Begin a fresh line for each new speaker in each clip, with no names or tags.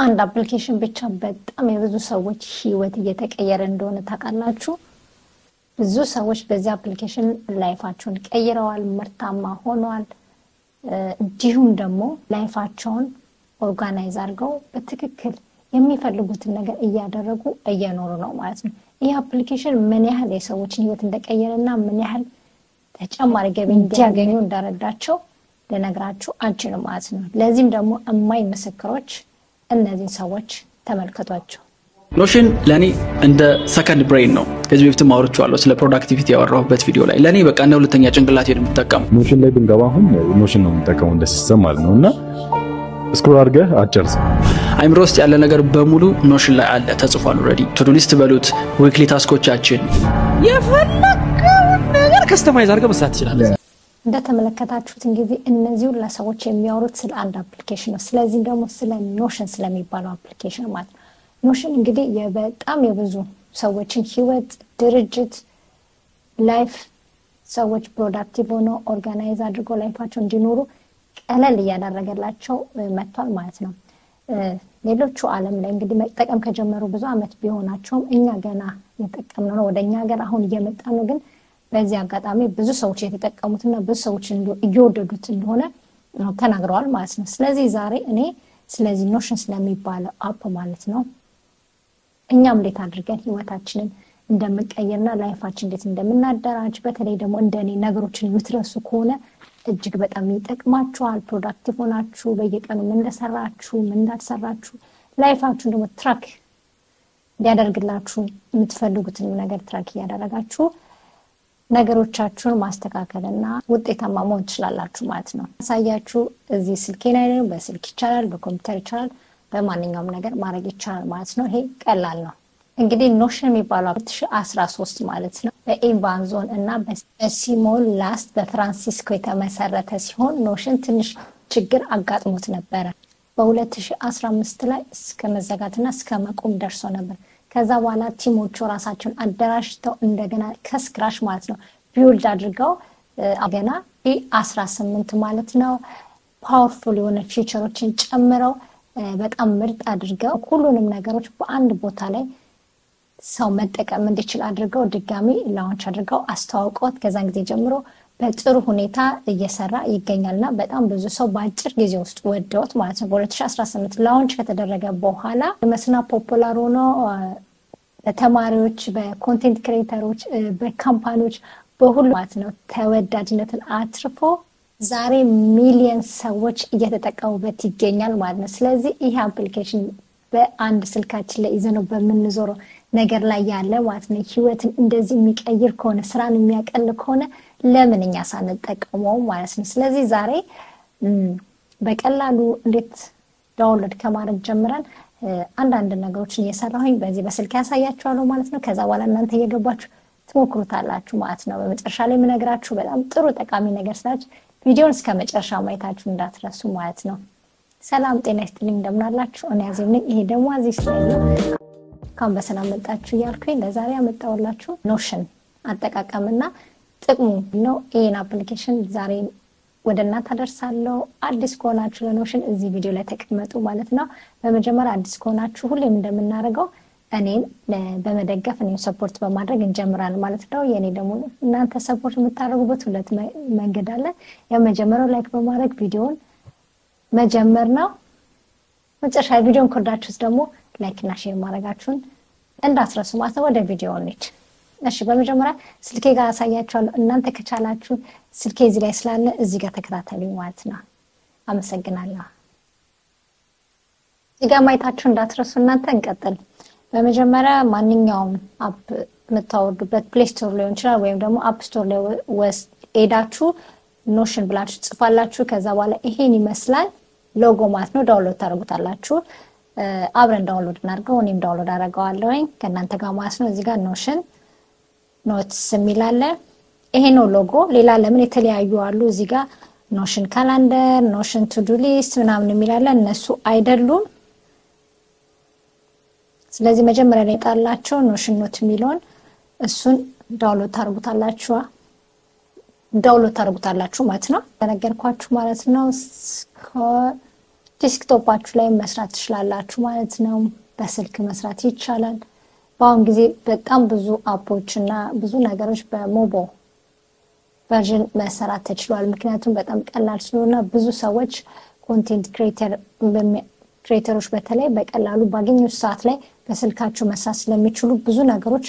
አንድ አፕሊኬሽን ብቻ በጣም የብዙ ሰዎች ህይወት እየተቀየረ እንደሆነ ታውቃላችሁ ብዙ ሰዎች በዚህ አፕሊኬሽን ላይፋቸውን ቀይረዋል ምርታማ ሆነዋል እንዲሁም ደግሞ ላይፋቸውን ኦርጋናይዝ አድርገው በትክክል የሚፈልጉትን ነገር እያደረጉ እየኖሩ ነው ማለት ነው ይህ አፕሊኬሽን ምን ያህል የሰዎችን ህይወት እንደቀየረና ምን ያህል ተጨማሪ ገቢ እንዲያገኙ እንዳረዳቸው ለነግራችሁ አንችልም ማለት ነው ለዚህም ደግሞ እማይ ምስክሮች እነዚህ ሰዎች ተመልከቷቸው
ኖሽን ለኔ እንደ ሰከንድ ብሬን ነው ከዚህ በፊት ማውራችኋለሁ ስለ ፕሮዳክቲቪቲ ያወራሁበት ቪዲዮ ላይ ለኔ በቃ እንደ ሁለተኛ ጭንቅላቴ የምጠቀም
ኖሽን ላይ ብንገባ አሁን ኖሽን ነው የምጠቀመው እንደ ሲስተም ማለት ነውና ስክሮል አድርገህ አጨርስ
አይምሮ ውስጥ ያለ ነገር በሙሉ ኖሽን ላይ አለ ተጽፏል ኦሬዲ ቱ ዱ ሊስት በሉት ዊክሊ ታስኮቻችን
የፈለከው ነገር ከስተማይዝ አድርገህ መስራት ትችላለህ
እንደተመለከታችሁት እንግዲህ እነዚህ ሁሉ ሰዎች የሚያወሩት ስለ አንድ አፕሊኬሽን ነው ስለዚህ ደግሞ ስለ ኖሽን ስለሚባለው አፕሊኬሽን ማለት ኖሽን እንግዲህ በጣም የብዙ ሰዎችን ህይወት ድርጅት ላይፍ ሰዎች ፕሮዳክቲቭ ሆነው ኦርጋናይዝ አድርገው ላይፋቸው እንዲኖሩ ቀለል ያደረገላቸው መጥቷል ማለት ነው ሌሎቹ ዓለም ላይ እንግዲህ መጠቀም ከጀመሩ ብዙ አመት ቢሆናቸውም እኛ ገና የተጠቀምነው ነው ወደኛ ሀገር አሁን እየመጣ ነው ግን በዚህ አጋጣሚ ብዙ ሰዎች የተጠቀሙትና ብዙ ሰዎች እየወደዱት እንደሆነ ተናግረዋል ማለት ነው ስለዚህ ዛሬ እኔ ስለዚህ ኖሽን ስለሚባለው አፕ ማለት ነው እኛም እንዴት አድርገን ህይወታችንን እንደምንቀይርና ላይፋችን እንዴት እንደምናደራጅ በተለይ ደግሞ እንደኔ ነገሮችን የምትረሱ ከሆነ እጅግ በጣም ይጠቅማችኋል ፕሮዳክቲቭ ሆናችሁ በየቀኑ ምን እንደሰራችሁ ምን እንዳልሰራችሁ ላይፋችሁን ደግሞ ትራክ እንዲያደርግላችሁ የምትፈልጉትን ነገር ትራክ ያደርጋችሁ ነገሮቻችሁን ማስተካከልና ውጤታማ መሆን ትችላላችሁ ማለት ነው አሳያችሁ እዚህ ስልኬ ላይ ነው በስልክ ይቻላል በኮምፒውተር ይቻላል በማንኛውም ነገር ማድረግ ይቻላል ማለት ነው ይሄ ቀላል ነው እንግዲህ ኖሽን የሚባለው 2013 ማለት ነው በኢቫንዞን እና በሲሞን ላስት በፍራንሲስኮ የተመሰረተ ሲሆን ኖሽን ትንሽ ችግር አጋጥሞት ነበር በ2015 ላይ እስከ መዘጋትና እስከ መቆም ደርሶ ነበር ከዛ በኋላ ቲሞቹ ራሳቸውን አደራጅተው እንደገና ከስክራሽ ማለት ነው ቢልድ አድርገው አገና ቢ18 ማለት ነው ፓወርፉል የሆነ ፊቸሮችን ጨምረው በጣም ምርጥ አድርገው ሁሉንም ነገሮች በአንድ ቦታ ላይ ሰው መጠቀም እንዲችል አድርገው ድጋሚ ላውንች አድርገው አስተዋውቀውት ከዛን ጊዜ ጀምሮ በጥሩ ሁኔታ እየሰራ ይገኛልና በጣም ብዙ ሰው በአጭር ጊዜ ውስጥ ወደውት ማለት ነው በ2018 ላውንች ከተደረገ በኋላ መስና ፖፑላር ሆኖ በተማሪዎች በኮንቴንት ክሬተሮች በካምፓኒዎች በሁሉ ማለት ነው ተወዳጅነትን አትርፎ ዛሬ ሚሊየን ሰዎች እየተጠቀሙበት ይገኛል ማለት ነው ስለዚህ ይሄ አፕሊኬሽን በአንድ ስልካችን ላይ ይዘነው በመንዞረው ነገር ላይ ያለ ማለት ነው ህይወትን እንደዚህ የሚቀይር ከሆነ ስራን የሚያቀል ከሆነ ለምንኛ ሳንጠቀመው ማለት ነው ስለዚህ ዛሬ በቀላሉ እንዴት ዳውንሎድ ከማድረግ ጀምረን አንድ ነገሮችን እየሰራሁኝ በዚህ በስልክ ያሳያችኋለሁ ማለት ነው ከዛ በኋላ እናንተ እየገባችሁ ትሞክሩታላችሁ ማለት ነው በመጨረሻ ላይ የምነግራችሁ በጣም ጥሩ ጠቃሚ ነገር ስላች ቪዲዮውን እስከ መጨረሻ ማየታችሁ እንዳትረሱ ማለት ነው ሰላም ጤና ይስጥልኝ እንደምናላችሁ እኔ አዜብ ነኝ ይሄ ደግሞ አዚዝ ነው ካም በሰላም መጣችሁ ያልኩኝ ለዛሬ አመጣውላችሁ ኖሽን አጠቃቀምና ጥቅሙ ነው ይሄን አፕሊኬሽን ዛሬ ወደናንተ አደርሳለሁ አዲስ ከሆናችሁ ለኖሽን እዚህ ቪዲዮ ላይ ተቀመጡ ማለት ነው በመጀመሪያ አዲስ ከሆናችሁ ሁሌም እንደምናደርገው እኔን በመደገፍ እኔን ሰፖርት በማድረግ እንጀምራለን ማለት ነው የኔ ደግሞ እናንተ ሰፖርት የምታደርጉበት ሁለት መንገድ አለ የመጀመሪያው ላይክ በማድረግ ቪዲዮውን መጀመር ነው መጨረሻ ቪዲዮውን ከወዳችሁት ደግሞ ላይክ እና ሼር ማድረጋችሁን እንዳትረሱ ማለት ነው ወደ ቪዲዮው እንሂድ እሺ በመጀመሪያ ስልኬ ጋር አሳያችኋለሁ እናንተ ከቻላችሁ ስልኬ እዚህ ላይ ስላለ እዚህ ጋር ተከታተሉኝ ማለት ነው አመሰግናለሁ እዚህ ጋር ማየታችሁ እንዳትረሱ እናንተ እንቀጥል በመጀመሪያ ማንኛውም አፕ መታወርዱበት ፕሌይ ስቶር ላይ ይችላል ወይም ደግሞ አፕ ስቶር ላይ ወስዳችሁ ኖሽን ብላችሁ ጽፋላችሁ ከዛ በኋላ ይሄን ይመስላል ሎጎ ማለት ነው ዳውንሎድ ታደርጉታላችሁ አብረን ዳውንሎድ እናድርገው እኔም ዳውንሎድ አደርጋለሁኝ ከእናንተ ጋር ማለት ነው እዚህ ጋር ኖሽን ኖትስ የሚላለ ይሄ ነው ሎጎ ሌላ ለምን የተለያዩ አሉ እዚህ ጋር ኖሽን ካላንደር ኖሽን ቱ ዱ ሊስት ምናምን የሚላለ እነሱ አይደሉም ስለዚህ መጀመሪያ ላይ ጣላችሁ ኖሽን ኖት የሚለውን እሱን ዳውንሎድ ታደርጉታላችሁ ማለት ነው ተነገርኳችሁ ማለት ነው ዲስክቶፓችሁ ላይ መስራት ትችላላችሁ ማለት ነው። በስልክ መስራት ይቻላል። በአሁን ጊዜ በጣም ብዙ አፖች እና ብዙ ነገሮች በሞባይል ቨርዥን መሰራት ተችሏል። ምክንያቱም በጣም ቀላል ስለሆነ ብዙ ሰዎች ኮንቴንት ክሬተሮች በተለይ በቀላሉ ባገኙት ሰዓት ላይ በስልካቸው መስራት ስለሚችሉ ብዙ ነገሮች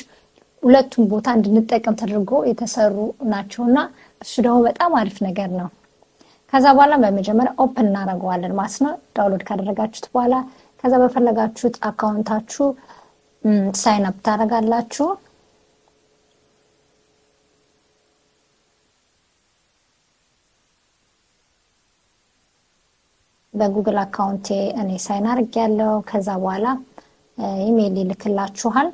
ሁለቱም ቦታ እንድንጠቀም ተደርጎ የተሰሩ ናቸውና እሱ ደግሞ በጣም አሪፍ ነገር ነው። ከዛ በኋላ በመጀመሪያ ኦፕን እናደርገዋለን ማለት ነው። ዳውንሎድ ካደረጋችሁት በኋላ ከዛ በፈለጋችሁት አካውንታችሁ ሳይን አፕ ታደርጋላችሁ። በጉግል አካውንቴ እኔ ሳይን አድርጌያለሁ። ከዛ በኋላ ኢሜል ይልክላችኋል።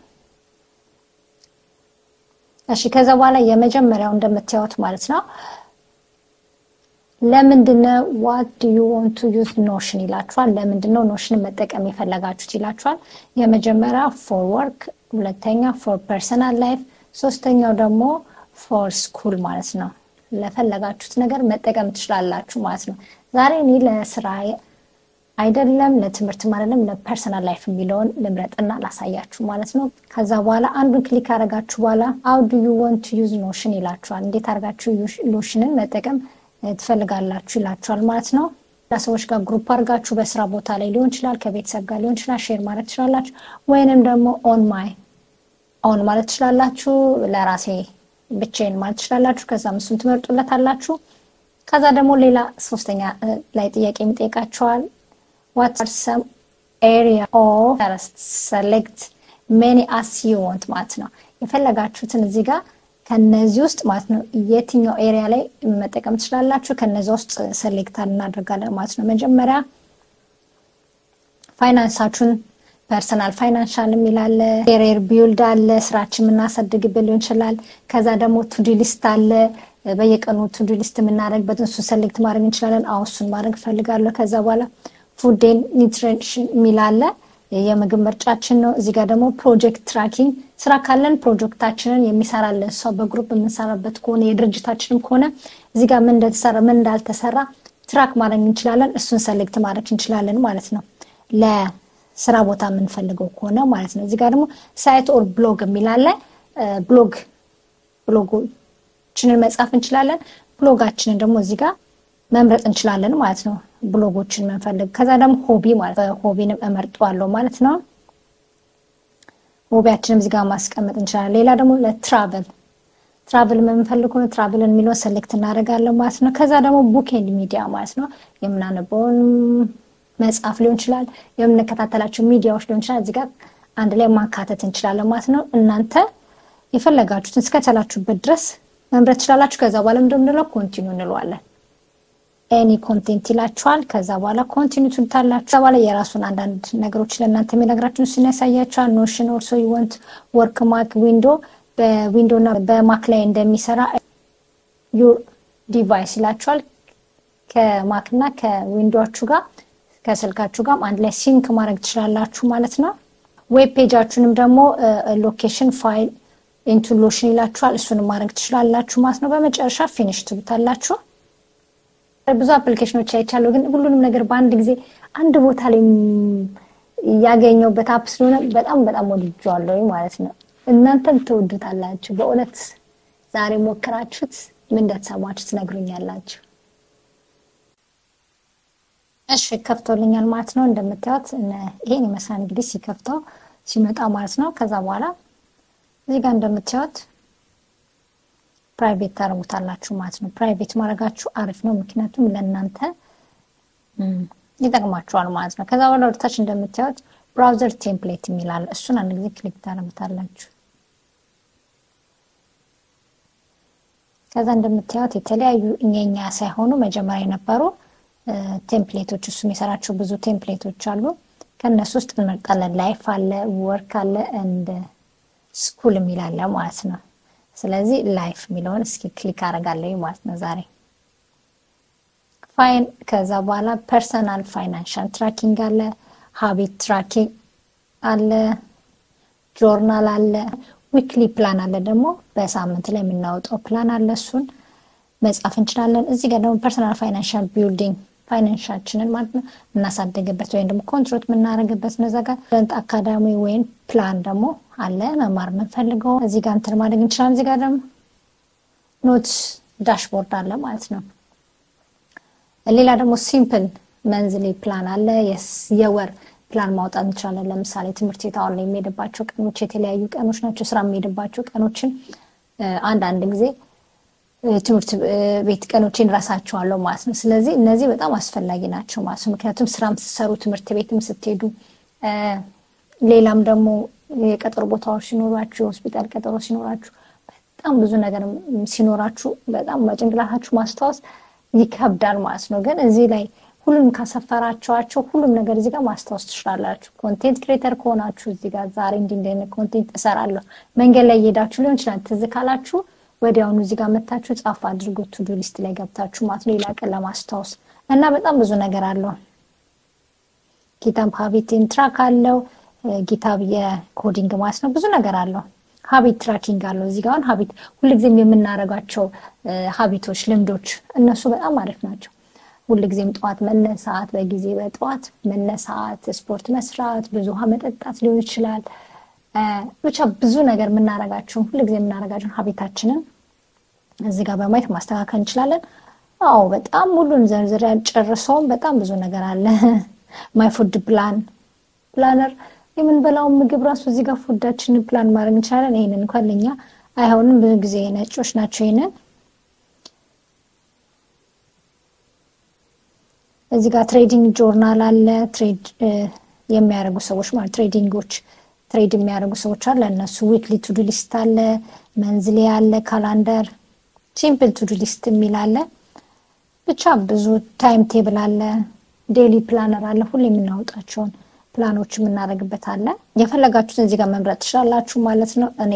እሺ ከዛ በኋላ የመጀመሪያው እንደምታዩት ማለት ነው ለምንድነው what do you want to use Notion ይላችኋል። ለምንድነው Notion መጠቀም የፈለጋችሁት ይላችኋል። የመጀመሪያ for work፣ ሁለተኛ for personal life፣ ሶስተኛው ደግሞ for school ማለት ነው። ለፈለጋችሁት ነገር መጠቀም ትችላላችሁ ማለት ነው። ዛሬ እኔ ለስራ አይደለም ለትምህርት አይደለም ለፐርሰናል ላይፍ የሚለውን ልምረጥና ላሳያችሁ ማለት ነው። ከዛ በኋላ አንዱን ክሊክ አደረጋችሁ በኋላ how do you want to use Notion ይላችኋል። እንዴት አድርጋችሁ Notionን መጠቀም ትፈልጋላችሁ ይላችኋል ማለት ነው። ለሰዎች ጋር ግሩፕ አድርጋችሁ በስራ ቦታ ላይ ሊሆን ይችላል፣ ከቤተሰብ ጋር ሊሆን ይችላል ሼር ማድረግ ትችላላችሁ። ወይንም ደግሞ ኦን ማለት ትችላላችሁ፣ ለራሴ ብቻዬን ማለት ትችላላችሁ። ከዛ እሱን ትመርጡለታላችሁ። ከዛ ደግሞ ሌላ ሶስተኛ ላይ ጥያቄ የሚጠይቃችኋል what are some area of interest select many as you want ማለት ነው። የፈለጋችሁትን እዚህ ጋር ከነዚህ ውስጥ ማለት ነው የትኛው ኤሪያ ላይ መጠቀም ትችላላችሁ። ከነዚህ ውስጥ ሴሌክት እናደርጋለን ማለት ነው። መጀመሪያ ፋይናንሳችሁን ፐርሰናል ፋይናንሻል የሚላለ career build አለ፣ ስራችን የምናሳድግበት ሊሆን ይችላል። ከዛ ደግሞ ቱ-ዱ ሊስት አለ፣ በየቀኑ ቱ-ዱ ሊስት የምናደርግበት እሱ ሴሌክት ማድረግ እንችላለን። እሱን ማድረግ ፈልጋለሁ። ከዛ በኋላ ፉድ ኤንድ ኒውትሪሽን የሚላለ የምግብ ምርጫችን ነው። እዚህ ጋር ደግሞ ፕሮጀክት ትራኪንግ ስራ ካለን ፕሮጀክታችንን የሚሰራልን ሰው በግሩፕ የምንሰራበት ከሆነ የድርጅታችንም ከሆነ እዚህ ጋር ምን እንደተሰራ ምን እንዳልተሰራ ትራክ ማድረግ እንችላለን። እሱን ሴሌክት ማድረግ እንችላለን ማለት ነው ለስራ ቦታ የምንፈልገው ከሆነ ማለት ነው። እዚህ ጋር ደግሞ ሳይት ኦር ብሎግ የሚላለ ብሎጎችንን መጻፍ እንችላለን። ብሎጋችንን ደግሞ እዚህ ጋር መምረጥ እንችላለን ማለት ነው። ብሎጎችን መንፈልግ ከዛ ደግሞ ሆቢ ማለት ሆቢንም እመርጣለሁ ማለት ነው። ሆቢያችንን እዚህ ጋር ማስቀመጥ እንችላለን። ሌላ ደግሞ ለትራቨል መንፈልግ ነው ትራቨልን የሚለውን ሴሌክት እናደርጋለን ማለት ነው። ከዛ ደግሞ ቡክ ኤንድ ሚዲያ ማለት ነው የምናነበውን መጽሐፍ ሊሆን ይችላል፣ የምንከታተላቸው ሚዲያዎች ሊሆን ይችላል። እዚህ ጋር አንድ ላይ ማካተት እንችላለን ማለት ነው። እናንተ የፈለጋችሁትን እስከቻላችሁበት ድረስ መምረጥ ትችላላችሁ። ከዛ በኋላ እንደምንለው ኮንቲኒው እንለዋለን። ኤኒ ኮንቴንት ይላችኋል። ከዛ በኋላ ኮንቲኒው ትሉታላችሁ። ከዛ በኋላ የራሱን አንዳንድ ነገሮች ለእናንተ የሚነግራችሁን እሱን ያሳያችኋል። ኖሽን ኦልሶ ዩ ዋንት ወርክ ማክ ዊንዶ በዊንዶ እና በማክ ላይ እንደሚሰራ ዩር ዲቫይስ ይላችኋል። ከማክ እና ከዊንዶዎቹ ጋር ከስልካችሁ ጋር አንድ ላይ ሲንክ ማድረግ ትችላላችሁ ማለት ነው። ዌብ ፔጃችሁንም ደግሞ ሎኬሽን ፋይል ኢንቱ ኖሽን ይላችኋል። እሱን ማድረግ ትችላላችሁ ማለት ነው። በመጨረሻ ፊኒሽ ትሉታላችሁ። ብዙ አፕሊኬሽኖች አይቻለሁ፣ ግን ሁሉንም ነገር በአንድ ጊዜ አንድ ቦታ ላይ ያገኘውበት አፕ ስለሆነ በጣም ወድጄዋለሁ ማለት ነው። እናንተም ትወዱታላችሁ። በእውነት ዛሬ ሞክራችሁት ምን እንደተሰማችሁ ትነግሩኛላችሁ። እሺ ከፍቶልኛል ማለት ነው። እንደምታዩት ይሄን ይመስላል እንግዲህ ሲከፍተው ሲመጣ ማለት ነው። ከዛ በኋላ እዚህ ጋር እንደምታዩት ፕራይቬት ታረጉታላችሁ ማለት ነው። ፕራይቬት ማድረጋችሁ አሪፍ ነው፣ ምክንያቱም ለእናንተ ይጠቅማችኋል ማለት ነው። ከዛ በኋላ ወደታች እንደምታዩት ብራውዘር ቴምፕሌት የሚላል እሱን አንድ ጊዜ ክሊክ ታረጉታላችሁ። ከዛ እንደምታዩት የተለያዩ እኛኛ ሳይሆኑ መጀመሪያ የነበሩ ቴምፕሌቶች እሱ የሚሰራቸው ብዙ ቴምፕሌቶች አሉ። ከነሱ ውስጥ እንመርጣለን። ላይፍ አለ፣ ወርክ አለ፣ እንደ ስኩል የሚላል ማለት ነው። ስለዚህ ላይፍ የሚለውን እስኪ ክሊክ አደርጋለሁ ማለት ነው ዛሬ ፋይን። ከዛ በኋላ ፐርሰናል ፋይናንሻል ትራኪንግ አለ፣ ሃቢት ትራኪንግ አለ፣ ጆርናል አለ፣ ዊክሊ ፕላን አለ፣ ደግሞ በሳምንት ላይ የምናወጣው ፕላን አለ። እሱን መጻፍ እንችላለን። እዚህ ጋር ደግሞ ፐርሰናል ፋይናንሻል ቢልዲንግ ፋይናንሻችንን ማለት ነው እናሳደግበት ወይም ደግሞ ኮንትሮት የምናደርግበት ነው። እዛ ጋር አካዳሚ ወይም ፕላን ደግሞ አለ መማር የምንፈልገው እዚህ ጋር እንትን ማድረግ እንችላለን። እዚህ ጋር ደግሞ ኖት ዳሽቦርድ አለ ማለት ነው። ሌላ ደግሞ ሲምፕል መንዝሊ ፕላን አለ። የወር ፕላን ማውጣት እንችላለን። ለምሳሌ ትምህርት ቤት አሁን የሚሄድባቸው ቀኖች የተለያዩ ቀኖች ናቸው። ስራ የሚሄድባቸው ቀኖችን አንድ ጊዜ ትምህርት ቤት ቀኖችን ራሳቸዋለሁ ማለት ነው። ስለዚህ እነዚህ በጣም አስፈላጊ ናቸው ማለት ነው። ምክንያቱም ስራም ስትሰሩ ትምህርት ቤትም ስትሄዱ ሌላም ደግሞ የቀጠሮ ቦታዎች ሲኖራችሁ ሆስፒታል ቀጠሮ ሲኖራችሁ በጣም ብዙ ነገር ሲኖራችሁ በጣም በጭንቅላታችሁ ማስታወስ ይከብዳል ማለት ነው። ግን እዚህ ላይ ሁሉም ካሰፈራችኋቸው ሁሉም ነገር እዚህ ጋር ማስታወስ ትችላላችሁ። ኮንቴንት ክሬተር ከሆናችሁ እዚህ ጋር ዛሬ እንዲህ ኮንቴንት እሰራለሁ መንገድ ላይ እየሄዳችሁ ሊሆን ይችላል። ትዝ ካላችሁ ወዲያውኑ እዚህ ጋር መታችሁ ጻፍ አድርጉት ቱ ዱ ሊስት ላይ ገብታችሁ ማለት ነው። ሌላ ቀን ለማስታወስ እና በጣም ብዙ ነገር አለው። ጊታብ ሃቢትን ትራክ አለው። ጊታብ የኮዲንግ ማለት ነው። ብዙ ነገር አለው። ሃቢት ትራኪንግ አለው። እዚህ ጋር ሃቢት ሁልጊዜም የምናረጋቸው ሃቢቶች ልምዶች እነሱ በጣም አሪፍ ናቸው። ሁልጊዜም ጠዋት መነሳት በጊዜ በጠዋት መነሳት ስፖርት መስራት ብዙ ውሃ መጠጣት ሊሆን ይችላል። ብቻ ብዙ ነገር የምናረጋቸው ሁልጊዜም የምናረጋቸው ሃቢታችንን እዚህ ጋር በማየት ማስተካከል እንችላለን። አዎ በጣም ሙሉን ዘርዝር ያጨርሰው በጣም ብዙ ነገር አለ። ማይ ፉድ ፕላነር የምንበላው ምግብ ራሱ እዚህ ጋር ፉዳችንን ፕላን ማድረግ እንችላለን። ይሄንን እንኳን ለኛ አይሆንም ብዙ ጊዜ ነጮች ናቸው። ይሄንን እዚህ ጋር ትሬዲንግ ጆርናል አለ። ትሬድ የሚያደርጉ ሰዎች ማለት ትሬድ የሚያደርጉ ሰዎች አለ። እነሱ ዊክሊ ቱ ዱ ሊስት አለ፣ መንዝሊ አለ፣ ካላንደር፣ ሲምፕል ቱ ዱ ሊስት የሚል አለ። ብቻ ብዙ ታይም ቴብል አለ፣ ዴይሊ ፕላነር አለ። ሁሌ የምናወጣቸውን ፕላኖች የምናደርግበት አለ። የፈለጋችሁትን እዚህ ጋር መምረጥ ትችላላችሁ ማለት ነው። እኔ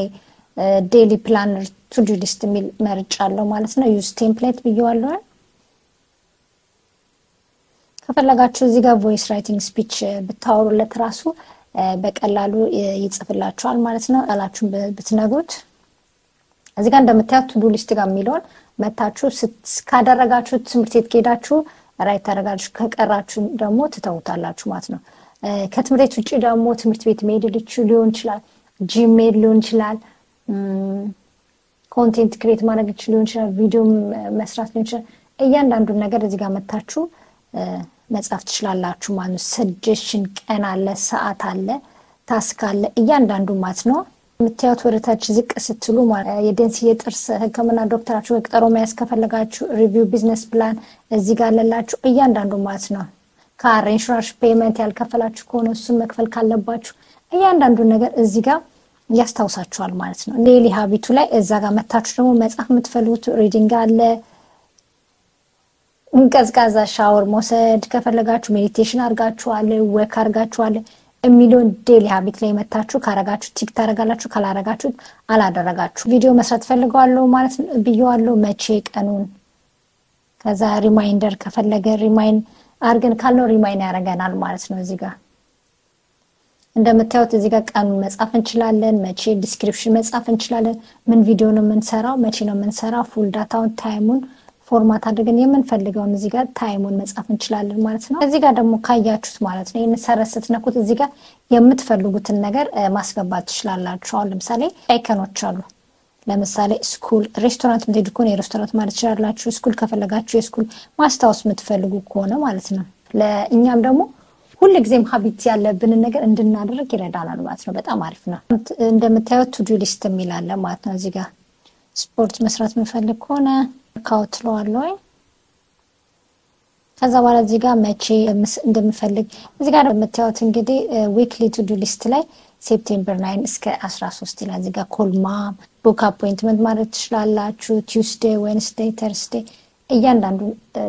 ዴይሊ ፕላነር ቱ ዱ ሊስት የሚል መርጫለሁ ማለት ነው። ዩዝ ቴምፕሌት ብየዋለሁ። ከፈለጋችሁ እዚህ ጋር ቮይስ ራይቲንግ ስፒች ብታወሩለት ራሱ በቀላሉ ይጽፍላችኋል ማለት ነው። ቃላችሁን ብትነግሩት እዚህ ጋር እንደምታዩት ቱ ዱ ሊስት ጋር የሚለውን መታችሁ ካደረጋችሁ ትምህርት ቤት ከሄዳችሁ ራይት ታደርጋችሁ፣ ከቀራችሁ ደግሞ ትተውታላችሁ ማለት ነው። ከትምህርት ቤት ውጪ ደግሞ ትምህርት ቤት መሄድ ሊሆን ይችላል፣ ጂም መሄድ ሊሆን ይችላል፣ ኮንቴንት ክሬት ማድረግ ሊሆን ይችላል፣ ቪዲዮ መስራት ሊሆን ይችላል። እያንዳንዱን ነገር እዚህ ጋር መታችሁ መጻፍ ትችላላችሁ ማለት ነው። ሰጀሽን ቀን አለ፣ ሰዓት አለ፣ ታስክ አለ፣ እያንዳንዱ ማለት ነው። የምታዩት ወደታች ዝቅ ስትሉ ማለት የደንስ የጥርስ ህክምና ዶክተራችሁ ቀጠሮ መያዝ ከፈለጋችሁ ሪቪው ቢዝነስ ፕላን እዚህ ጋር አለላችሁ እያንዳንዱ ማለት ነው። ካር ኢንሹራንስ ፔመንት ያልከፈላችሁ ከሆነ እሱን መክፈል ካለባችሁ እያንዳንዱ ነገር እዚህ ጋር ያስታውሳችኋል ማለት ነው። ዴይሊ ሃቢቱ ላይ እዛ ጋር መታችሁ ደግሞ መጻፍ የምትፈልጉት ሪዲንግ አለ፣ እንቀዝቃዛ ሻወር መውሰድ ከፈለጋችሁ ሜዲቴሽን አርጋችኋል፣ ወክ አርጋችኋል የሚሉን ዴይሊ ሃቢት ላይ መታችሁ ካረጋችሁ ቲክ ታረጋላችሁ፣ ካላረጋችሁ አላደረጋችሁ። ቪዲዮ መስራት ፈልጋለሁ ማለት ብየዋለሁ መቼ ቀኑን። ከዛ ሪማይንደር ከፈለገ ሪማይን አርገን ካልነው ሪማይን ያረጋናል ማለት ነው። እዚህ ጋር እንደምታዩት እዚህ ጋር ቀኑን መጻፍ እንችላለን፣ መቼ ዲስክሪፕሽን መጻፍ እንችላለን፣ ምን ቪዲዮ ነው የምንሰራው፣ መቼ ነው የምንሰራው፣ ፉል ዳታውን ታይሙን ፎርማት አድርገን የምንፈልገውን እዚህ ጋር ታይሙን መጻፍ እንችላለን ማለት ነው። እዚህ ጋር ደግሞ ካያችሁት ማለት ነው ይሄን ሰረሰት ነኩት እዚህ ጋር የምትፈልጉትን ነገር ማስገባት ትችላላችሁ። አሁን ለምሳሌ አይከኖች አሉ። ለምሳሌ ስኩል፣ ሬስቶራንት ምትሄዱ ከሆነ የሬስቶራንት ማለት ትችላላችሁ። ስኩል ከፈለጋችሁ የስኩል ማስታወስ የምትፈልጉ ከሆነ ማለት ነው። ለእኛም ደግሞ ሁልጊዜም ሃቢት ያለብን ነገር እንድናደርግ ይረዳናል ማለት ነው። በጣም አሪፍ ነው። እንደምታዩት ቱ ዱ ሊስት የሚል አለ ማለት ነው። እዚህ ጋር ስፖርት መስራት የምፈልግ ከሆነ ካውትለዋለሁ። ከዛ በኋላ እዚህ ጋር መቼ እንደምፈልግ እዚህ ጋር የምታዩት እንግዲህ ዊክሊ ቱ ዱ ሊስት ላይ ሴፕቴምበር 9 እስከ 13 ይላል። እዚህ ጋር ኮልማ ቡክ አፖይንትመንት ማለት ትችላላችሁ። ቲውስዴይ፣ ዌንስዴይ፣ ተርስዴይ እያንዳንዱ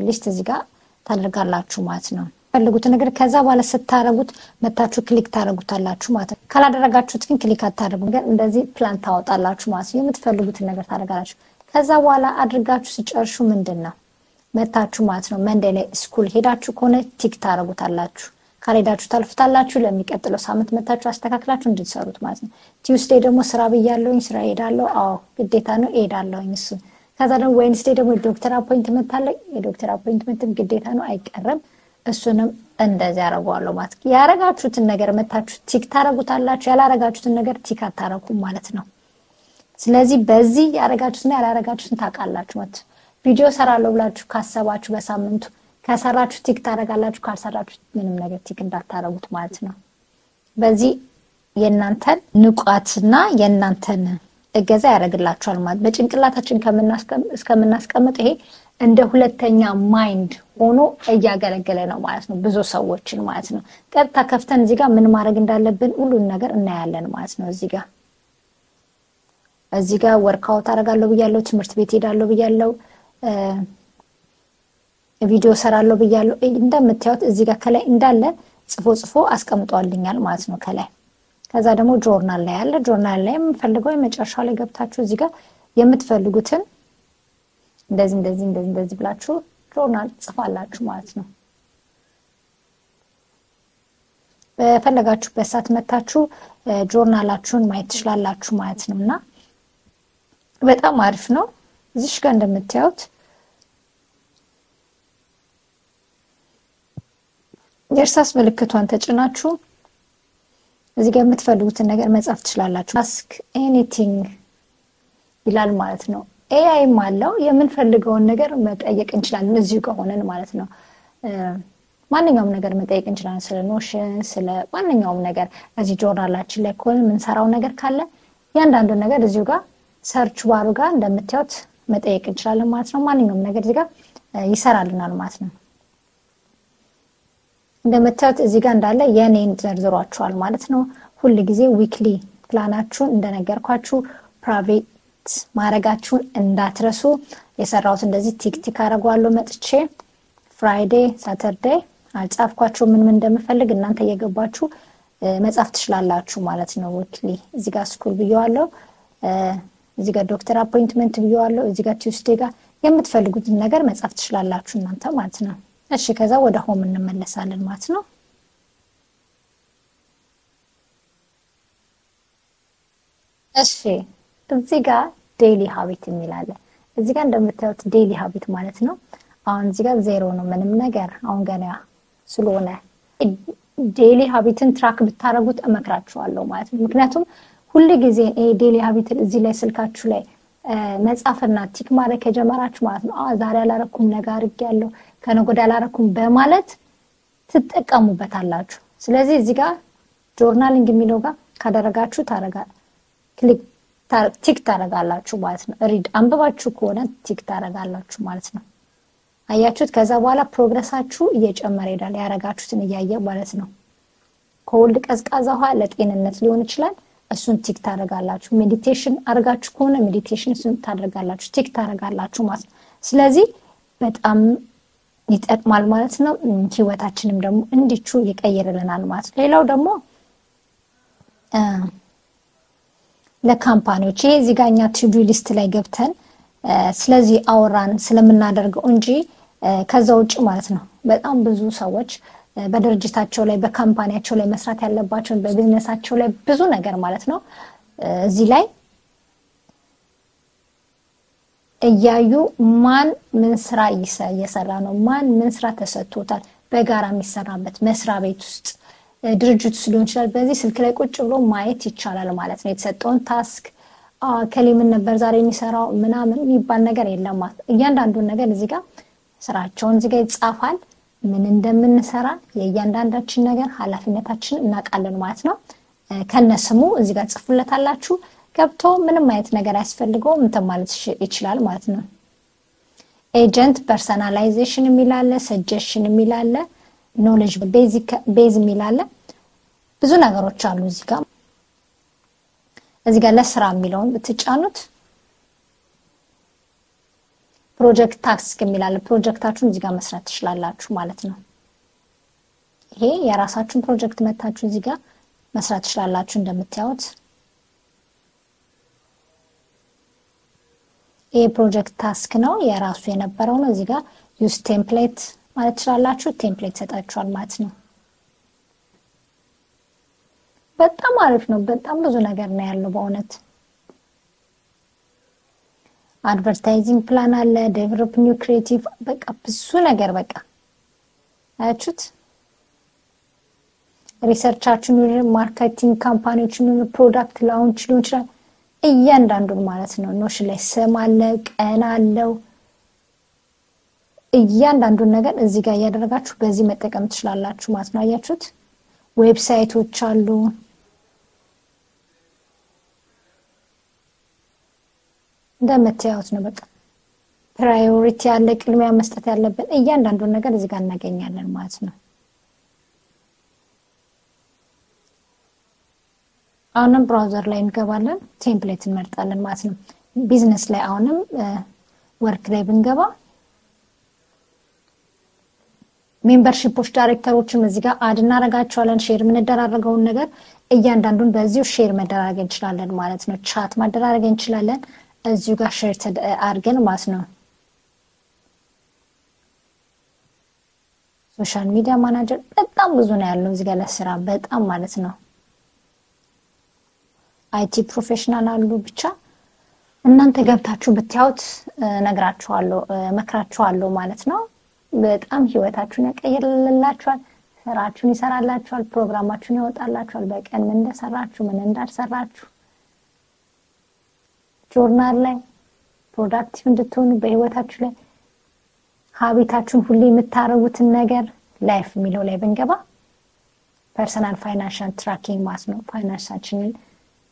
ሊስት እዚህ ጋር ታደርጋላችሁ ማለት ነው። ፈልጉት ነገር ከዛ በኋላ ስታረጉት መታችሁ ክሊክ ታረጉታላችሁ ማለት ነው። ካላደረጋችሁት ግን ክሊክ አታደርጉ። ግን እንደዚህ ፕላን ታወጣላችሁ ማለት ነው። የምትፈልጉትን ነገር ታደርጋላችሁ። ከዛ በኋላ አድርጋችሁ ሲጨርሹ ምንድነው መታችሁ ማለት ነው። መንዴ ላይ ስኩል ሄዳችሁ ከሆነ ቲክ ታረጉታላችሁ። ካልሄዳችሁ ታልፍታላችሁ። ለሚቀጥለው ሳምንት መታችሁ አስተካክላችሁ እንድትሰሩት ማለት ነው። ቲውስዴይ ደግሞ ስራ ብያለሁኝ፣ ስራ ሄዳለሁ። አዎ ግዴታ ነው ሄዳለሁኝ እሱ። ከዛ ደግሞ ዌድነስዴይ ደግሞ ዶክተር አፖይንትመንት አለ የዶክተር አፖይንትመንት ግዴታ ነው አይቀርም እሱንም እንደዚህ አረጋዋለሁ ማለት ያረጋችሁትን ነገር መታችሁ ቲክ ታረጉታላችሁ ያላረጋችሁትን ነገር ቲክ አታረጉም ማለት ነው ስለዚህ በዚህ ያረጋችሁትና ያላረጋችሁትን ታቃላችሁ ማለት ቪዲዮ ሰራለሁ ብላችሁ ካሰባችሁ በሳምንቱ ከሰራችሁ ቲክ ታረጋላችሁ ካልሰራችሁ ምንም ነገር ቲክ እንዳታረጉት ማለት ነው በዚህ የናንተን ንቋትና የናንተን እገዛ ያረጋግላችኋል ማለት በጭንቅላታችን እስከምናስቀምጥ ይሄ እንደ ሁለተኛ ማይንድ ሆኖ እያገለገለ ነው ማለት ነው ብዙ ሰዎችን ማለት ነው ቀጥታ ከፍተን እዚህ ጋር ምን ማድረግ እንዳለብን ሁሉን ነገር እናያለን ማለት ነው እዚህ ጋር ወርክአውት አደርጋለሁ ብያለሁ ትምህርት ቤት ሄዳለሁ ብያለሁ ቪዲዮ ሰራለሁ ብያለሁ እንደምታዩት እዚህ ጋር ከላይ እንዳለ ጽፎ አስቀምጧልኛል ማለት ነው ከላይ ከዛ ደግሞ ጆርናል ላይ ያለ ጆርናል ላይ የምፈልገው የመጨረሻው ላይ ገብታችሁ እዚህ ጋር የምትፈልጉትን እንደዚህ ብላችሁ ጆርናል ጽፋላችሁ ማለት ነው በፈለጋችሁበት ሰዓት መታችሁ ጆርናላችሁን ማየት ትችላላችሁ ማለት ነውና በጣም አሪፍ ነው እዚህ ጋር እንደምታዩት የእርሳስ ምልክቷን ተጭናችሁ እዚህ ጋር የምትፈልጉትን ነገር መጻፍ ትችላላችሁ ask anything ይላል ማለት ነው ኤአይ ማለው የምንፈልገውን ነገር መጠየቅ እንችላለን እዚሁ ጋር ሆነን ማለት ነው ማንኛውም ነገር መጠየቅ እንችላለን ስለ ኖሽን ስለ ማንኛውም ነገር እዚህ ጆርናላችን ላይ ኮል ምን ሰራው ነገር ካለ ያንዳንዱ ነገር እዚሁ ጋር ሰርች ባሩ ጋር እንደምታዩት መጠየቅ እንችላለን ማለት ነው ማንኛውም ነገር እዚህ ጋር ይሰራልናል ማለት ነው እንደምታዩት እዚህ ጋር እንዳለ የኔን ዘርዝሯቸዋል ማለት ነው ሁሉ ጊዜ ዊክሊ ፕላናችሁን እንደነገርኳችሁ ፕራይቬት ማረጋችሁን እንዳትረሱ የሰራውት እንደዚህ ቲክ አረጋዋለሁ መጥቼ ፍራይዴ ሳተርዴይ አጻፍኳችሁ ምን እንደምፈልግ እናንተ እየገባችሁ መጻፍ ትችላላችሁ ማለት ነው ዊክሊ እዚህ ጋር ስኩል ብየዋለሁ እዚህ ጋር ዶክተር አፖይንትመንት ብየዋለሁ እዚህ ጋር ቲውስዴይ ጋር የምትፈልጉትን ነገር መጻፍ ትችላላችሁ እናንተ ማለት ነው እሺ ከዛ ወደ ሆም እንመለሳለን ማለት ነው እሺ እዚህ ጋር ዴይሊ ሃቢት የሚላለ እዚህ ጋር እንደምታዩት ዴይሊ ሃቢት ማለት ነው አሁን እዚህ ጋር ዜሮ ነው ምንም ነገር አሁን ገና ስለሆነ ዴይሊ ሃቢትን ትራክ ብታረጉት እመክራችኋለሁ ማለት ነው ምክንያቱም ሁሉ ጊዜ ዴይሊ ሃቢትን እዚህ ላይ ስልካችሁ ላይ መጻፍና ቲክ ማድረግ ከጀመራችሁ ማለት ነው ዛሬ አላረኩም ነገ አርጌያለሁ ከነገ አላረኩም በማለት ትጠቀሙበታላችሁ ስለዚህ እዚህ ጋር ጆርናሊንግ የሚለው ጋር ካደረጋችሁ ቲክ ታረጋላችሁ ማለት ነው ሪድ አንብባችሁ ከሆነ ቲክ ታረጋላችሁ ማለት ነው አያችሁት ከዛ በኋላ ፕሮግረሳችሁ እየጨመረ ይላል ያረጋችሁትን እያየ ማለት ነው ኮልድ ቀዝቃዛ ውሃ ለጤንነት ሊሆን ይችላል እሱን ቲክ ታረጋላችሁ ሜዲቴሽን አርጋችሁ ከሆነ ሜዲቴሽን እሱን ታደርጋላችሁ ቲክ ታረጋላችሁ ማለት ነው ስለዚህ በጣም ይጠቅማል ማለት ነው ህይወታችንም ደግሞ እንዲቹ ይቀየርልናል ማለት ነው ሌላው ደግሞ ለካምፓኒዎች ይሄ እዚህ ጋርኛ ቱ-ዱ ሊስት ላይ ገብተን ስለዚህ አውራን ስለምናደርገው እንጂ ከዛ ውጪ ማለት ነው በጣም ብዙ ሰዎች በድርጅታቸው ላይ በካምፓኒያቸው ላይ መስራት ያለባቸው በቢዝነሳቸው ላይ ብዙ ነገር ማለት ነው እዚህ ላይ እያዩ ማን ምን ስራ እየሰራ ነው ማን ምን ስራ ተሰጥቶታል በጋራ የሚሰራበት መስሪያ ቤት ውስጥ ድርጅት ሊሆን ይችላል በዚህ ስልክ ላይ ቁጭ ብሎ ማየት ይቻላል ማለት ነው የተሰጠውን ታስክ ከሊምን ነበር ዛሬ የሚሰራው ምናምን የሚባል ነገር የለም ማለት እያንዳንዱ ነገር እዚህ ጋር ስራቸውን እዚህ ጋር ይጻፋል ምን እንደምንሰራ የእያንዳንዳችን ነገር ኃላፊነታችን እናቃለን ማለት ነው ከነስሙ እዚህ ጋር ጽፉለታላችሁ ገብቶ ምንም አይነት ነገር ያስፈልገው እንትን ማለት ይችላል ማለት ነው ኤጀንት ፐርሰናላይዜሽን የሚላለ ሰጀሽን የሚላለ ኖሌጅ ቤዝ የሚላለ ብዙ ነገሮች አሉ እዚህ ጋር ለስራ የሚለውን ብትጫኑት ፕሮጀክት ታስክ የሚላለ ፕሮጀክታችሁን እዚህ ጋር መስራት ትችላላችሁ ማለት ነው ይሄ የራሳችሁን ፕሮጀክት መታችሁ እዚህ ጋር መስራት ትችላላችሁ እንደምታዩት ይሄ ፕሮጀክት ታስክ ነው የራሱ የነበረው ነው እዚህ ጋር ዩዝ ቴምፕሌት ማለት ትችላላችሁ ቴምፕሌት ሰጣችኋል ማለት ነው በጣም አሪፍ ነው በጣም ብዙ ነገር ነው ያለው በእውነት አድቨርታይዚንግ ፕላን አለ ዴቨሎፕ ኒው ክሬቲቭ በቃ ብዙ ነገር በቃ አያችሁት ሪሰርቻችን ማርኬቲንግ ካምፓኒዎችን ፕሮዳክት ላውንች ሊሆን ይችላል እያንዳንዱን ማለት ነው ኖሽን ላይ ስም አለ ቀን አለው እያንዳንዱን ነገር እዚህ ጋር ያደረጋችሁ በዚህ መጠቀም ትችላላችሁ ማለት ነው አያችሁት ዌብሳይቶች አሉ እንደምታዩት ነው በቃ ፕራዮሪቲ ያለ ቅድሚያ መስጠት ያለበት እያንዳንዱን ነገር እዚህ ጋር እናገኛለን ማለት ነው አሁንም ብራውዘር ላይ እንገባለን ቴምፕሌት እንመርጣለን ማለት ነው ቢዝነስ ላይ አሁንም ወርክ ላይ ብንገባ ሜምበርሺፖች ዳይሬክተሮችም እዚህ ጋር አድ እናረጋቸዋለን ሼር ምንደራረገውን ነገር እያንዳንዱን በዚሁ ሼር መደራረግ እንችላለን ማለት ነው ቻት ማደራረግ እንችላለን እዚሁ ጋር ሼር አድርገን ማለት ነው ሶሻል ሚዲያ ማናጀር በጣም ብዙ ነው ያለው እዚህ ጋር ለስራ በጣም ማለት ነው አይቲ ፕሮፌሽናል አሉ ብቻ እናንተ ገብታችሁ ብታዩት ነግራችኋለሁ መክራችኋለሁ ማለት ነው በጣም ህይወታችሁን ያቀይርላችኋል ስራችሁን ይሰራላችኋል ፕሮግራማችሁን ያወጣላችኋል በቀን ምን እንደሰራችሁ ምን እንዳልሰራችሁ ጆርናል ላይ ፕሮዳክቲቭ እንድትሆኑ በህይወታችሁ ላይ ሀቢታችሁን ሁሉ የምታረጉትን ነገር ላይፍ የሚለው ላይ ብንገባ ፐርሰናል ፋይናንሻል ትራኪንግ ማለት ነው ፋይናንሳችንን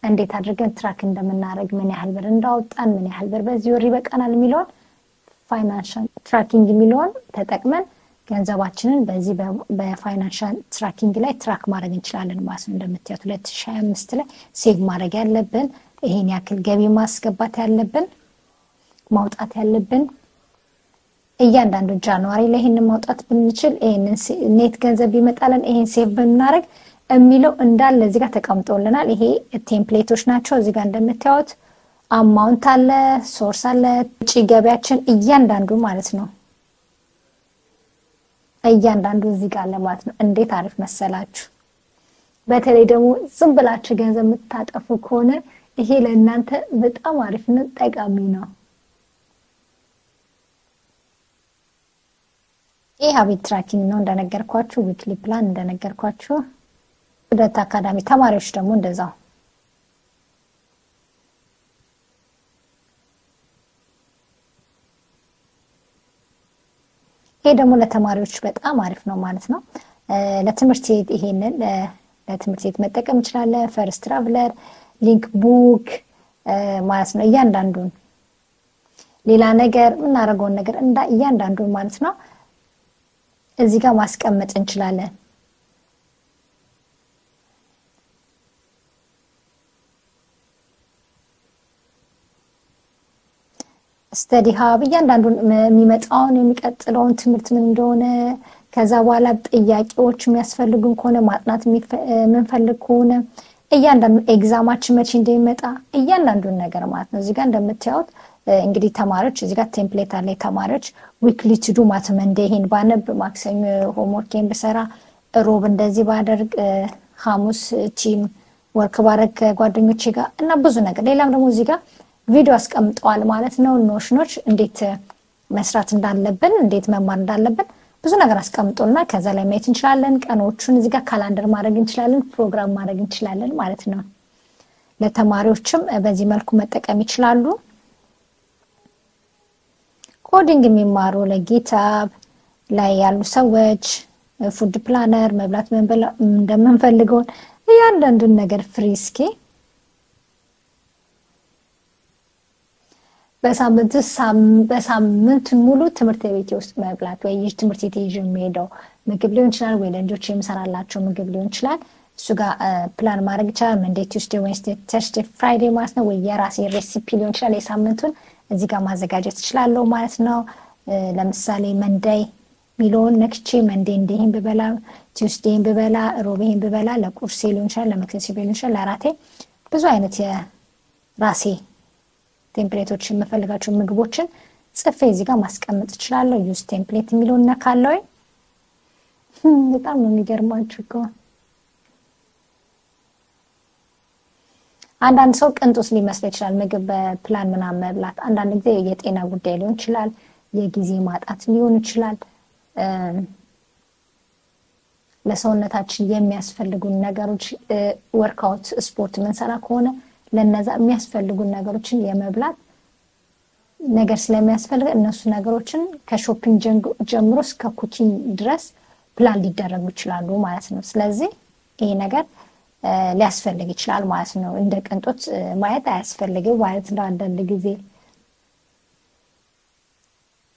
እንዴት አድርገን ትራክ እንደምናረግ ምን ያህል ብር እንዳወጣን ምን ያህል ብር በዚህ ወር ይበቃናል የሚለው ፋይናንሻል ትራኪንግ የሚለውን ተጠቅመን ገንዘባችንን በዚህ በፋይናንሻል ትራኪንግ ላይ ትራክ ማድረግ እንችላለን ማለት ነው እንደምታዩት 2025 ላይ ሴቭ ማድረግ ያለብን ይሄን ያክል ገቢ ማስገባት ያለብን ማውጣት ያለብን እያንዳንዱ ጃንዋሪ ላይ ይሄን ማውጣት ብንችል ይሄንን ኔት ገንዘብ ይመጣለን ይሄን ሴቭ ብናረግ የሚለው እንዳለ እዚህ ጋር ተቀምጦልናል ይሄ ቴምፕሌቶች ናቸው እዚህ ጋር እንደምታዩት አማውንት አለ ሶርስ አለ እጪ ገቢያችን እያንዳንዱ ማለት ነው እያንዳንዱ እዚህ ጋር ለማለት ነው እንዴት አሪፍ መሰላችሁ በተለይ ደግሞ ዝም ብላችሁ ገንዘብ የምታጠፉ ከሆነ ይሄ ለእናንተ በጣም አሪፍ ነው ጠቃሚ ነው ይሄ ሀቢት ትራኪንግ ነው እንደነገርኳችሁ ዊክሊ ፕላን እንደነገርኳችሁ ወደታ አካዳሚ ተማሪዎች ደግሞ እንደዛው ይሄ ደግሞ ለተማሪዎች በጣም አሪፍ ነው ማለት ነው ለትምህርት ይሄንን ለትምህርት ቤት መጠቀም እንችላለን ፈርስት ትራቭለር ሊንክ ቡክ ማለት ነው እያንዳንዱን ሌላ ነገር ምናረጋውን ነገር እያንዳንዱን ማለት ነው እዚህ ጋር ማስቀመጥ እንችላለን ስተዲ ሀብ እያንዳንዱን የሚመጣውን የሚቀጥለውን ትምህርት ምን እንደሆነ ከዛ በኋላ ጥያቄዎች የሚያስፈልጉን ከሆነ ማጥናት የምንፈልግ ከሆነ እያንዳንዱ ኤግዛማችን መቼ እንደሚመጣ እያንዳንዱን ነገር ማለት ነው እዚህ ጋር እንደምታዩት እንግዲህ ተማሪዎች እዚህ ጋር ቴምፕሌት አለ ተማሪዎች ዊክሊ ቱ ዱ ማለት መንዴ ይሄን ባነብ ማክሰኞ ሆምወርኬን በሰራ ሮብ እንደዚህ ባደርግ ሐሙስ ቲም ወርክ ባረግ ጓደኞቼ ጋር እና ብዙ ነገር ሌላም ደግሞ እዚህ ጋር ቪዲዮ አስቀምጠዋል ማለት ነው ኖሽኖች እንዴት መስራት እንዳለብን እንዴት መማር እንዳለብን ብዙ ነገር አስቀምጦልና ከዛ ላይ ማየት እንችላለን ቀኖቹን እዚህ ጋር ካላንደር ማድረግ እንችላለን ፕሮግራም ማድረግ እንችላለን ማለት ነው ለተማሪዎችም በዚህ መልኩ መጠቀም ይችላሉ ኮዲንግ የሚማሩ ለጊታብ ላይ ያሉ ሰዎች ፉድ ፕላነር መብላት እንደምንፈልገው እያንዳንዱን ነገር ፍሪ እስኪ በሳምንት ሙሉ ትምህርት ቤት ውስጥ መብላት ወይ ትምህርት ቤት ይዤ የሚሄደው ምግብ ሊሆን ይችላል ወይ ለልጆች የምሰራላቸው ምግብ ሊሆን ይችላል እሱ ጋር ፕላን ማድረግ ይችላል መንዴ ቱስዴይ ዌድነስዴይ ተርስዴይ ፍራይዴይ ማለት ነው ወይ የራሴ ሬሲፒ ሊሆን ይችላል የሳምንቱን እዚህ ጋር ማዘጋጀት ይችላልው ማለት ነው ለምሳሌ መንዴይ ሚሊዮን ነክቼ መንዴ እንደሄን በበላ ቱስዴይን በበላ ሮቤን በበላ ለቁርስ ሊሆን ይችላል ለመክሰስ ሊሆን ይችላል ለራቴ ብዙ አይነት የራሴ ቴምፕሌቶች የምፈልጋቸው ምግቦችን ጽፌ እዚህ ጋር ማስቀመጥ ይችላል ዩዝ ቴምፕሌት የሚለውን ነካለው በጣም ነው የሚገርማችሁ እኮ አንዳንድ ሰው ቅንጦት ሊመስል ይችላል ምግብ በፕላን ምናምን መብላት። አንዳንድ ጊዜ የጤና ጉዳይ ሊሆን ይችላል፣ የጊዜ ማጣት ሊሆን ይችላል። ለሰውነታችን የሚያስፈልጉን ነገሮች ወርክአውት ስፖርት ምንሰራ ከሆነ ለነዛ የሚያስፈልጉን ነገሮችን የመብላት ነገር ስለሚያስፈልግ እነሱ ነገሮችን ከሾፒንግ ጀምሮ እስከ ኩኪንግ ድረስ ፕላን ሊደረጉ ይችላሉ ማለት ነው። ስለዚህ ይሄ ነገር ሊያስፈልግ ይችላል ማለት ነው። እንደ ቅንጦት ማየት አያስፈልግም ማለት ነው አንዳንድ ጊዜ።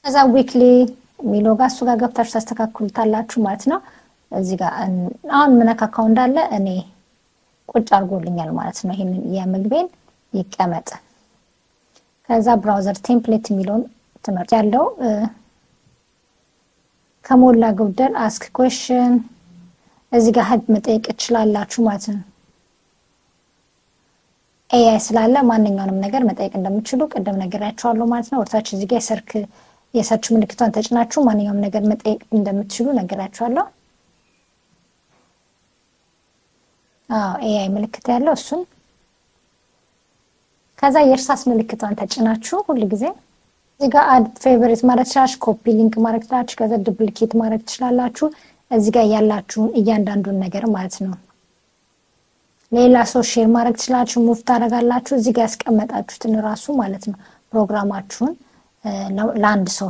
ከዛ ዊክሊ ሚሎጋ እሱ ጋር ገብታችሁ ታስተካክሉታላችሁ ማለት ነው። እዚህ ጋር አሁን ምንካካው እንዳለ እኔ ቁጭ አድርጎልኛል ማለት ነው። ይሄንን የምግቤን ይቀመጥ። ከዛ ብራውዘር ቴምፕሌት የሚለውን ትመርጥ ያለው ከሞላ ጎደል አስክ ኩዌስችን እዚህ ጋር ሄድ መጠየቅ ይችላልላችሁ ማለት ነው። ኤአይ ስላለ ማንኛውንም ነገር መጠየቅ እንደምትችሉ ቀደም ነግሬያችኋለሁ ማለት ነው። ወርታች እዚህ ጋር የሰርች ምልክቷን ተጭናችሁ ማንኛውንም ነገር መጠየቅ እንደምትችሉ ነግሬያችኋለሁ። ኤአይ ምልክት ያለው እሱን ከዛ የእርሳስ ምልክቷን ተጭናችሁ ሁሉ ጊዜ እዚህ ጋር አድ ፌቨሪት ማለት ትችላላችሁ፣ ኮፒ ሊንክ ማድረግ ትችላላችሁ፣ ከዛ ዱፕሊኬት ማድረግ ትችላላችሁ። እዚህ ጋር ያላችሁን እያንዳንዱን ነገር ማለት ነው። ሌላ ሰው ሼር ማድረግ ትችላላችሁ፣ ሙቭ ታደርጋላችሁ። እዚህ ጋር ያስቀመጣችሁትን ራሱ ማለት ነው ፕሮግራማችሁን ለአንድ ሰው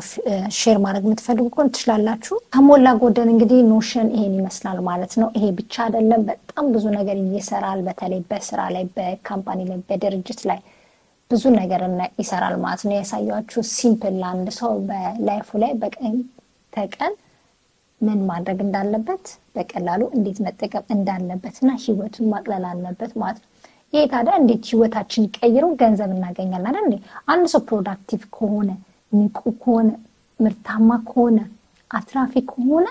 ሼር ማድረግ የምትፈልጉ ከሆነ ትችላላችሁ። ከሞላ ጎደል እንግዲህ ኖሽን ይሄን ይመስላል ማለት ነው። ይሄ ብቻ አይደለም፣ በጣም ብዙ ነገር ይሰራል። በተለይ በስራ ላይ፣ በካምፓኒ ላይ፣ በድርጅት ላይ ብዙ ነገር ይሰራል ማለት ነው። ያሳያችሁ ሲምፕል ለአንድ ሰው በላይፉ ላይ በቀን ተቀን ምን ማድረግ እንዳለበት በቀላሉ እንዴት መጠቀም እንዳለበትና ህይወቱን ማቅለል አለበት ማለት ነው። ይሄ ታዲያ እንዴት ህይወታችን ቀይሮ ገንዘብ እናገኛለን አይደል? አንድ ሰው ፕሮዳክቲቭ ከሆነ፣ ንቁ ከሆነ፣ ምርታማ ከሆነ፣ አትራፊ ከሆነ፣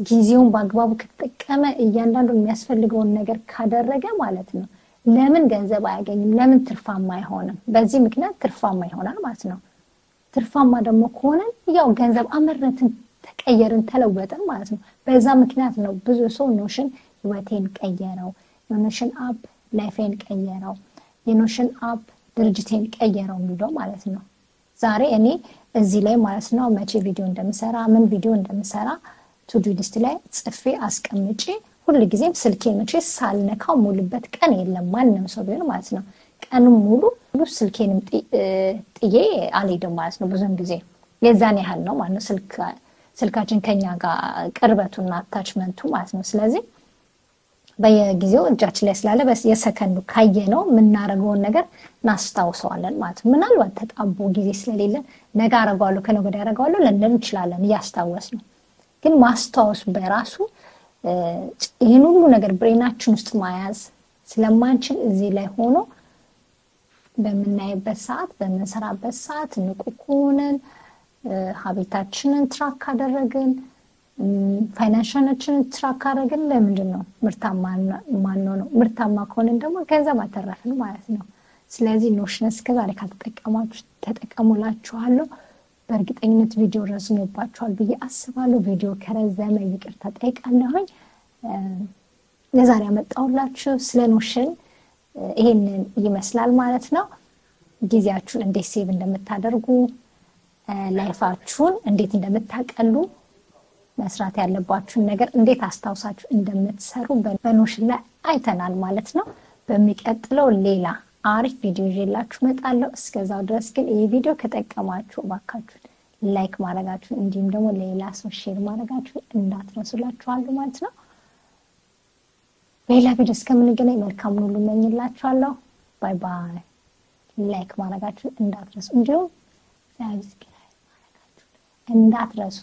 ጊዜውን በአግባቡ ከተጠቀመ፣ እያንዳንዱ የሚያስፈልገውን ነገር ካደረገ ማለት ነው ለምን ገንዘብ አያገኝም? ለምን ትርፋማ አይሆንም? በዚህ ምክንያት ትርፋማ ይሆናል ማለት ነው። ትርፋማ ደግሞ ከሆነ ያው ገንዘብ አመረትን፣ ተቀየርን፣ ተለወጠን ማለት ነው። በዛ ምክንያት ነው ብዙ ሰው ኖሽን ህይወቴን ቀየረው፣ ኖሽን አፕ ላይፌን ቀየረው፣ የኖሽን አፕ ድርጅቴን ቀየረው የሚለው ማለት ነው። ዛሬ እኔ እዚህ ላይ ማለት ነው መቼ ቪዲዮ እንደምሰራ ምን ቪዲዮ እንደምሰራ ቱዱ ሊስት ላይ ጽፌ አስቀምጬ ሁሉ ጊዜም ስልኬን መቼ ሳልነካው ሙሉበት ቀን የለም ማንንም ሰው ቢሆን ማለት ነው። ቀኑን ሙሉ ስልኬንም ጥዬ አልሄድም ማለት ነው። ብዙም ጊዜ የዛን ያህል ነው ማለት ነው ስልካችን ከኛ ጋር ቅርበቱና አታችመንቱ ማለት ነው። ስለዚህ በየጊዜው እጃችን ላይ ስላለ የሰከንዱ ካየነው የምናደርገውን ነገር እናስታውሰዋለን ማለት ነው። ምናልባት ተጣቦ ጊዜ ስለሌለን ነገ አደርገዋለሁ ከነገ ወዲያ አደርገዋለሁ ልንል እንችላለን እያስታወስን። ግን ማስታወስ በራሱ ይህን ሁሉ ነገር ብሬናችን ውስጥ ማያዝ ስለማንችል እዚህ ላይ ሆኖ በምናይበት ሰዓት በምንሰራበት ሰዓት ንቁ ከሆነን ሀቢታችንን ትራክ ካደረግን ፋይናንሻላችንን ትራክ ካደረግን ለምንድን ነው ምርታማ ማንሆነው? ምርታማ ከሆነን ደግሞ ገንዘብ አተረፍን ማለት ነው። ስለዚህ ኖሽን እስከዛሬ ካልተጠቀማችሁ ተጠቀሙላችኋለሁ። በእርግጠኝነት ቪዲዮ ረዝሞባችኋል ብዬ አስባለሁ። ቪዲዮ ከረዘመ ይቅርታ ጠይቃለሁኝ። ለዛሬ አመጣሁላችሁ ስለ ኖሽን ይሄንን ይመስላል ማለት ነው። ጊዜያችሁን እንዴት ሴቭ እንደምታደርጉ ላይፋችሁን እንዴት እንደምታቀሉ መስራት ያለባችሁን ነገር እንዴት አስታውሳችሁ እንደምትሰሩ በኖሽን ላይ አይተናል ማለት ነው። በሚቀጥለው ሌላ አሪፍ ቪዲዮ ይዤላችሁ እመጣለሁ። እስከዛው ድረስ ግን ይሄ ቪዲዮ ከጠቀማችሁ ባካችሁ ላይክ ማድረጋችሁን እንዲሁም ደግሞ ሌላ ሰው ሼር ማድረጋችሁን እንዳትረሱላችኋለሁ ማለት ነው። በሌላ ቪዲዮ እስከምንገናኝ መልካም ሁሉ እመኝላችኋለሁ። ባይ ባይ። ላይክ ማድረጋችሁን እንዳትረሱ እንዲሁም ሰብስክራይብ ማድረጋችሁን እንዳትረሱ።